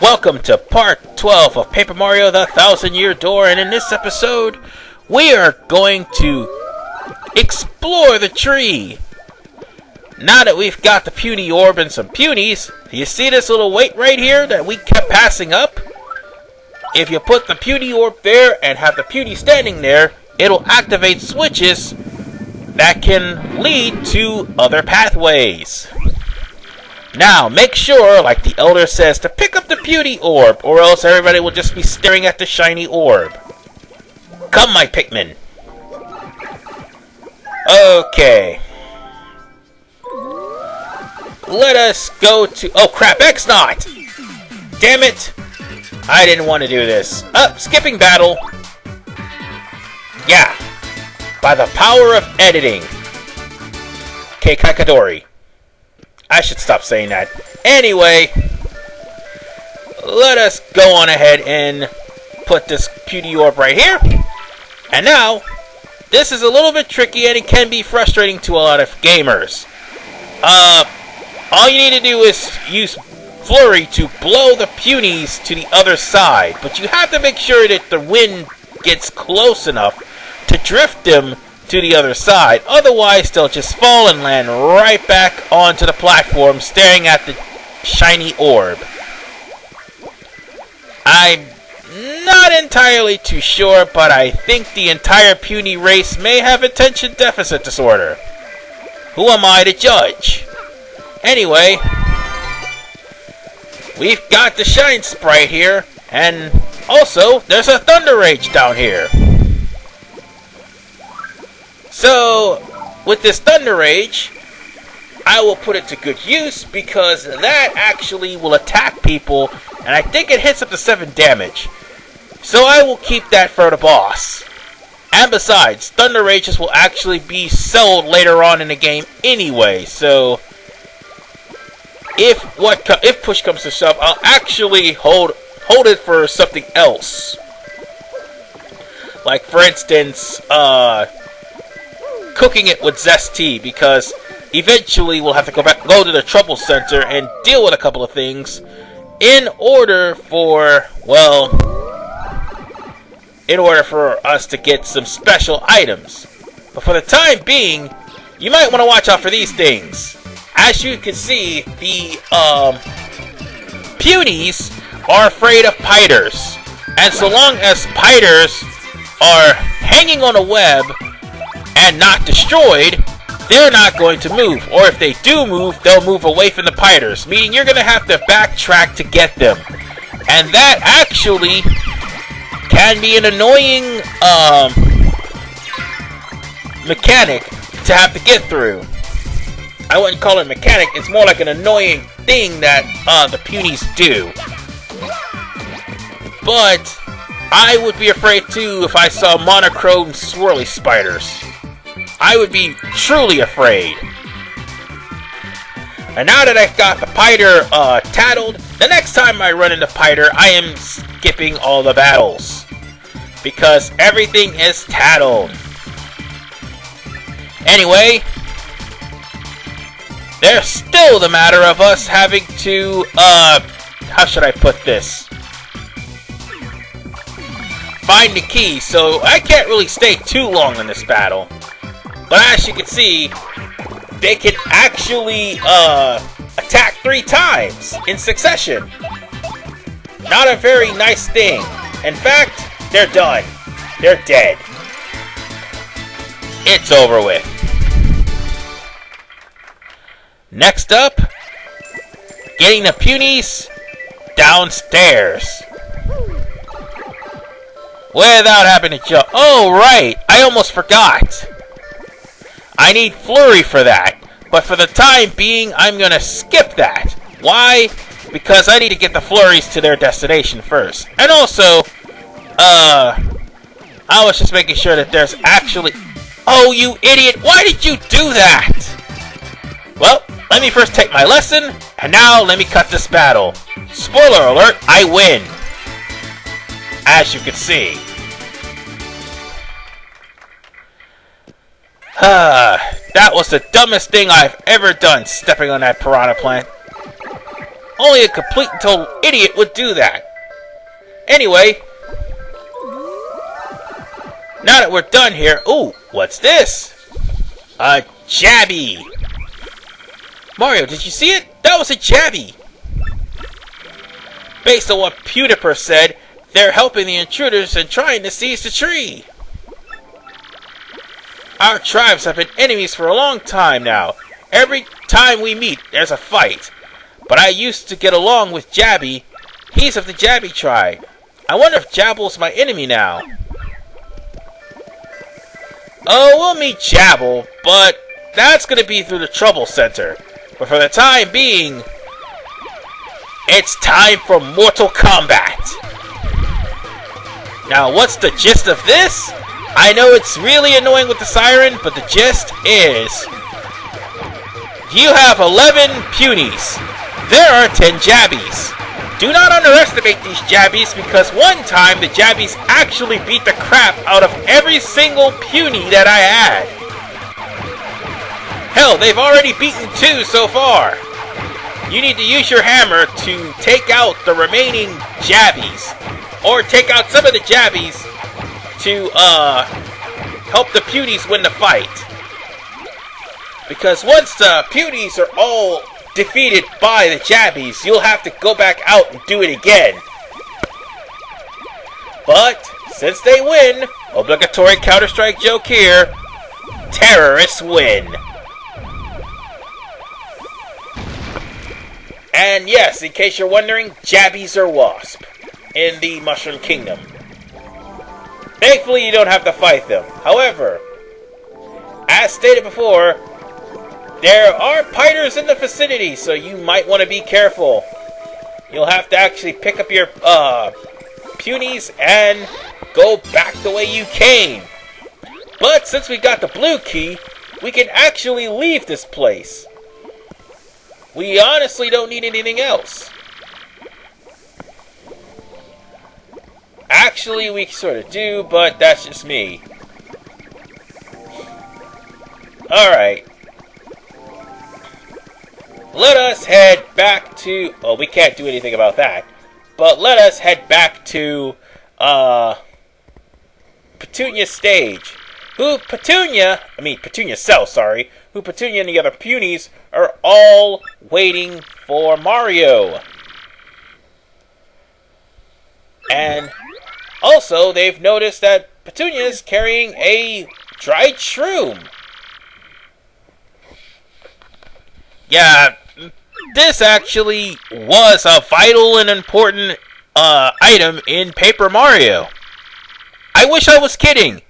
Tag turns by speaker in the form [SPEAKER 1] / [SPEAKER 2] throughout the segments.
[SPEAKER 1] Welcome to part 12 of Paper Mario The Thousand Year Door, and in this episode, we are going to explore the tree. Now that we've got the puny orb and some punies, you see this little weight right here that we kept passing up? If you put the puny orb there and have the puny standing there, it'll activate switches that can lead to other pathways. Now, make sure, like the elder says, to pick up the puny orb, or else everybody will just be staring at the shiny orb. Come, my Pikmin. Okay. Let us go to... Oh, crap, X-Not! Damn it! I didn't want to do this. Skipping battle. Yeah. By the power of editing. Okay, Kakadori. I should stop saying that. Anyway, let us go on ahead and put this puny orb right here. And now, this is a little bit tricky and it can be frustrating to a lot of gamers. All you need to do is use Flurry to blow the punies to the other side. But you have to make sure that the wind gets close enough to drift them to the other side. Otherwise, they'll just fall and land right back onto the platform, staring at the shiny orb. I'm not entirely too sure, but I think the entire puny race may have attention deficit disorder. Who am I to judge? Anyway, we've got the Shine Sprite here, and also, there's a Thunder Rage down here. So, with this Thunder Rage, I will put it to good use because that actually will attack people, and I think it hits up to 7 damage. So I will keep that for the boss. And besides, Thunder Rages will actually be sold later on in the game anyway, so if push comes to shove, I'll actually hold it for something else. Like, for instance, cooking it with Zest Tea, because eventually we'll have to go to the Trouble Center and deal with a couple of things in order for us to get some special items. But for the time being, you might want to watch out for these things. As you can see, the punies are afraid of piters, and so long as piters are hanging on a web and not destroyed, they're not going to move. Or if they do move, they'll move away from the piters, meaning you're going to have to backtrack to get them. And that actually can be an annoying mechanic to have to get through. I wouldn't call it a mechanic, it's more like an annoying thing that the punies do. But I would be afraid too if I saw monochrome swirly spiders. I would be truly afraid. And now that I've got the Piter tattled, the next time I run into Piter, I am skipping all the battles. Because everything is tattled. Anyway, there's still the matter of us having to, how should I put this? Find the key, so I can't really stay too long in this battle. But as you can see, they can actually attack 3 times in succession. Not a very nice thing. In fact, they're done. They're dead. It's over with. Next up, getting the punies downstairs. Without having to jump. Oh, right. I almost forgot. I need Flurry for that, but for the time being, I'm gonna skip that. Why? Because I need to get the Flurries to their destination first. And also, I was just making sure that there's actually... Oh, you idiot! Why did you do that? Well, let me first take my lesson, and now let me cut this battle. Spoiler alert, I win. As you can see. That was the dumbest thing I've ever done, stepping on that piranha plant. Only a complete and total idiot would do that. Anyway, now that we're done here... Ooh, what's this? A jabby. Mario, did you see it? That was a jabby. Based on what PewDiePie said, they're helping the intruders and trying to seize the tree. Our tribes have been enemies for a long time now. Every time we meet, there's a fight. But I used to get along with Jabby. He's of the Jabby tribe. I wonder if Jabble's my enemy now. Oh, we'll meet Jabble, but that's going to be through the Trouble Center. But for the time being, it's time for Mortal Kombat. Now, what's the gist of this? I know it's really annoying with the siren, but the gist is... you have 11 Punies. There are 10 Jabbies. Do not underestimate these Jabbies, because one time the Jabbies actually beat the crap out of every single Punie that I had. Hell, they've already beaten 2 so far. You need to use your hammer to take out the remaining Jabbies. Or take out some of the Jabbies to help the Punies win the fight. Because once the Punies are all defeated by the Jabbies, you'll have to go back out and do it again. But since they win, obligatory Counter-Strike joke here, terrorists win. And yes, in case you're wondering, Jabbies are wasp in the Mushroom Kingdom. Thankfully, you don't have to fight them. However, as stated before, there are piters in the vicinity, so you might want to be careful. You'll have to actually pick up your Punies and go back the way you came. But since we got the blue key, we can actually leave this place. We honestly don't need anything else. Actually, we sort of do, but that's just me. Alright. Let us head back to... oh, we can't do anything about that. But let us head back to... Petunia's stage. Petunia Cell, sorry. Who Petunia and the other Punies are all waiting for Mario. And also, they've noticed that Petunia is carrying a dried shroom. Yeah, this actually was a vital and important item in Paper Mario. I wish I was kidding.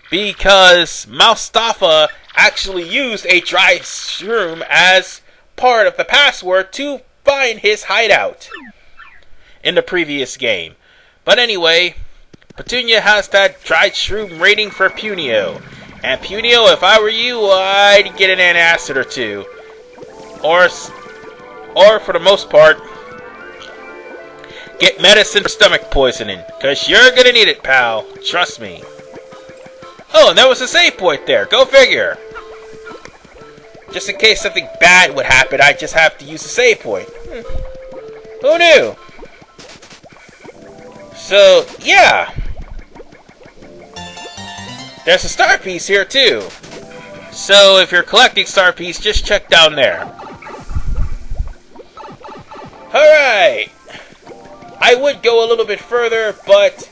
[SPEAKER 1] Because Mustafa actually used a dried shroom as part of the password to find his hideout in the previous game. But anyway, Petunia has that dried shroom rating for Punio. And Punio, if I were you, I'd get an antacid or two. Or for the most part, get medicine for stomach poisoning. Because you're going to need it, pal. Trust me. Oh, and there was a save point there. Go figure. Just in case something bad would happen, I just have to use a save point. Who knew? So, yeah. There's a star piece here, too. So, if you're collecting star piece, just check down there. Alright. I would go a little bit further, but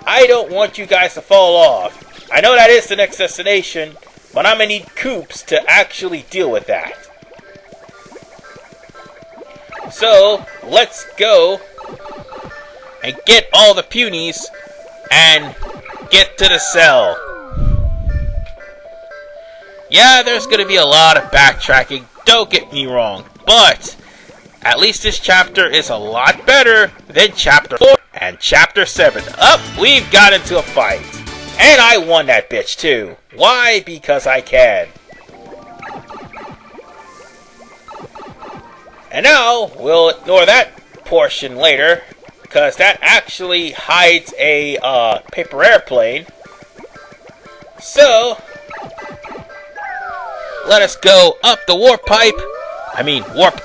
[SPEAKER 1] I don't want you guys to fall off. I know that is the next destination, but I'm going to need Koops to actually deal with that. So, let's go and get all the Punies and get to the cell. Yeah, there's going to be a lot of backtracking, don't get me wrong, but at least this chapter is a lot better than Chapter 4 and Chapter 7. We've got into a fight. And I won that bitch too. Why? Because I can. And now, we'll ignore that portion later, because that actually hides a paper airplane. So, let us go up the warp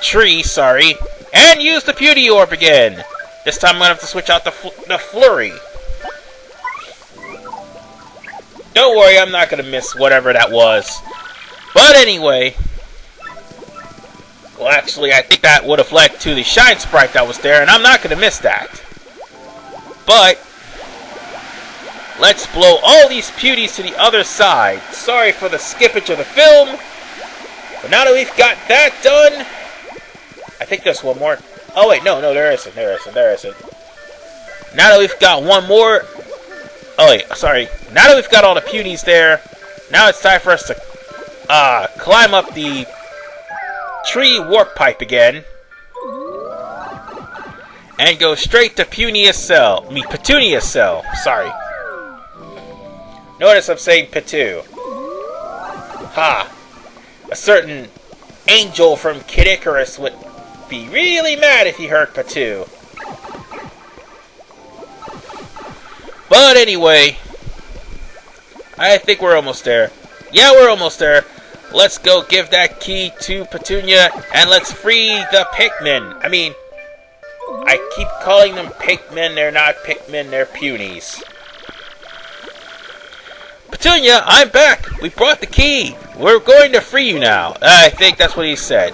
[SPEAKER 1] tree, sorry, And use the Puny Orb again. This time I'm going to have to switch out the Flurry. Don't worry, I'm not going to miss whatever that was. But anyway... Well, actually, I think that would have led to the Shine Sprite that was there, and I'm not going to miss that. But... let's blow all these Punies to the other side. Sorry for the skippage of the film. But now that we've got that done... I think there's one more. Oh, wait, no, there isn't. Now that we've got one more... Oh, wait, sorry. Now that we've got all the Punies there, now it's time for us to climb up the tree warp pipe again. And go straight to Petunia cell. Sorry. Notice I'm saying Petu. Ha! A certain angel from Kid Icarus would be really mad if he heard Petu. But anyway, I think we're almost there. Yeah, we're almost there. Let's go give that key to Petunia and let's free the Pikmin. I mean, I keep calling them Pikmin. They're not Pikmin, they're Punies. Petunia, I'm back. We brought the key. We're going to free you now. I think that's what he said.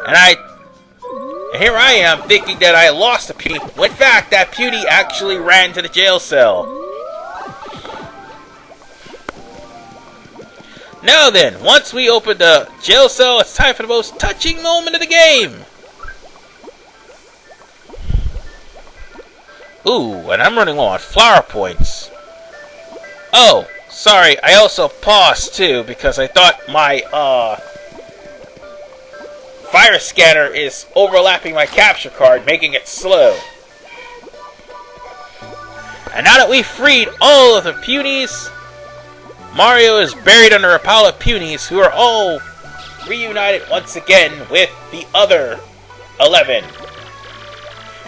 [SPEAKER 1] And here I am thinking that I lost a Puny. When in fact, that Puny actually ran to the jail cell. Now then, once we open the jail cell, it's time for the most touching moment of the game. Ooh, and I'm running low on flower points. Oh, sorry, I also paused too because I thought my fire scanner is overlapping my capture card, making it slow. And now that we've freed all of the Punies, Mario is buried under a pile of Punies who are all reunited once again with the other 11.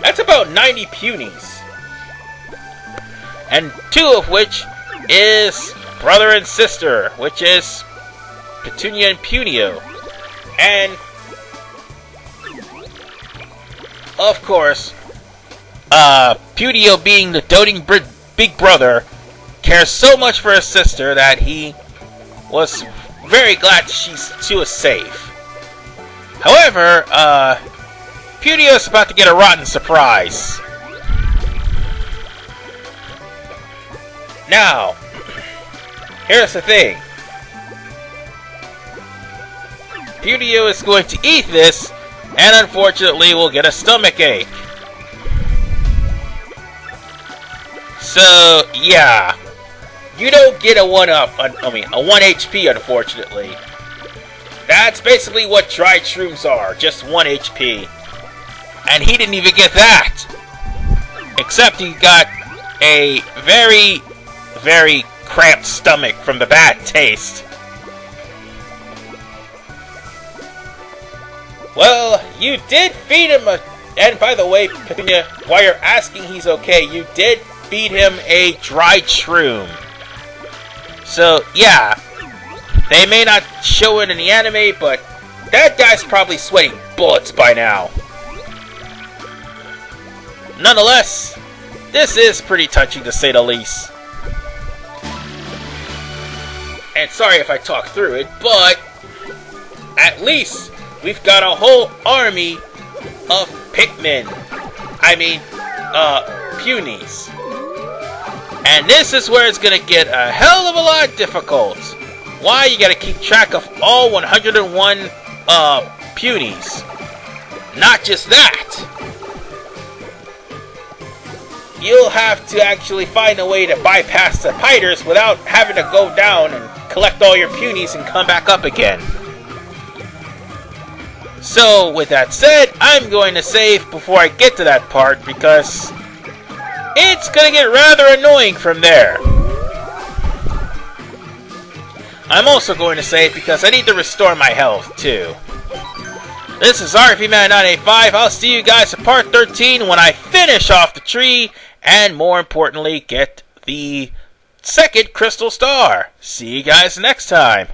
[SPEAKER 1] That's about 90 Punies. And 2 of which is brother and sister, which is Petunia and Punio. And of course, Punio, being the doting big brother, cares so much for his sister that he was very glad she was safe. However, Punio is about to get a rotten surprise. Now, here's the thing. Punio is going to eat this, and unfortunately will get a stomach ache. So, yeah. You don't get a 1-up, a 1 HP, unfortunately. That's basically what dried shrooms are, just 1 HP. And he didn't even get that! Except he got a very, very cramped stomach from the bad taste. Well, you did feed him and by the way, Petunia, while you're asking he's okay, you did feed him a dried shroom. So, yeah, they may not show it in the anime, but that guy's probably sweating bullets by now. Nonetheless, this is pretty touching to say the least. And sorry if I talk through it, but at least we've got a whole army of Pikmin. Punies. And this is where it's gonna get a hell of a lot difficult. Why? You gotta keep track of all 101 Punies. Not just that. You'll have to actually find a way to bypass the fighters without having to go down and collect all your Punies and come back up again. So, with that said, I'm going to save before I get to that part because it's going to get rather annoying from there. I'm also going to save because I need to restore my health too. This is RFman985. I'll see you guys at part 13 when I finish off the tree and, more importantly, get the second crystal star. See you guys next time.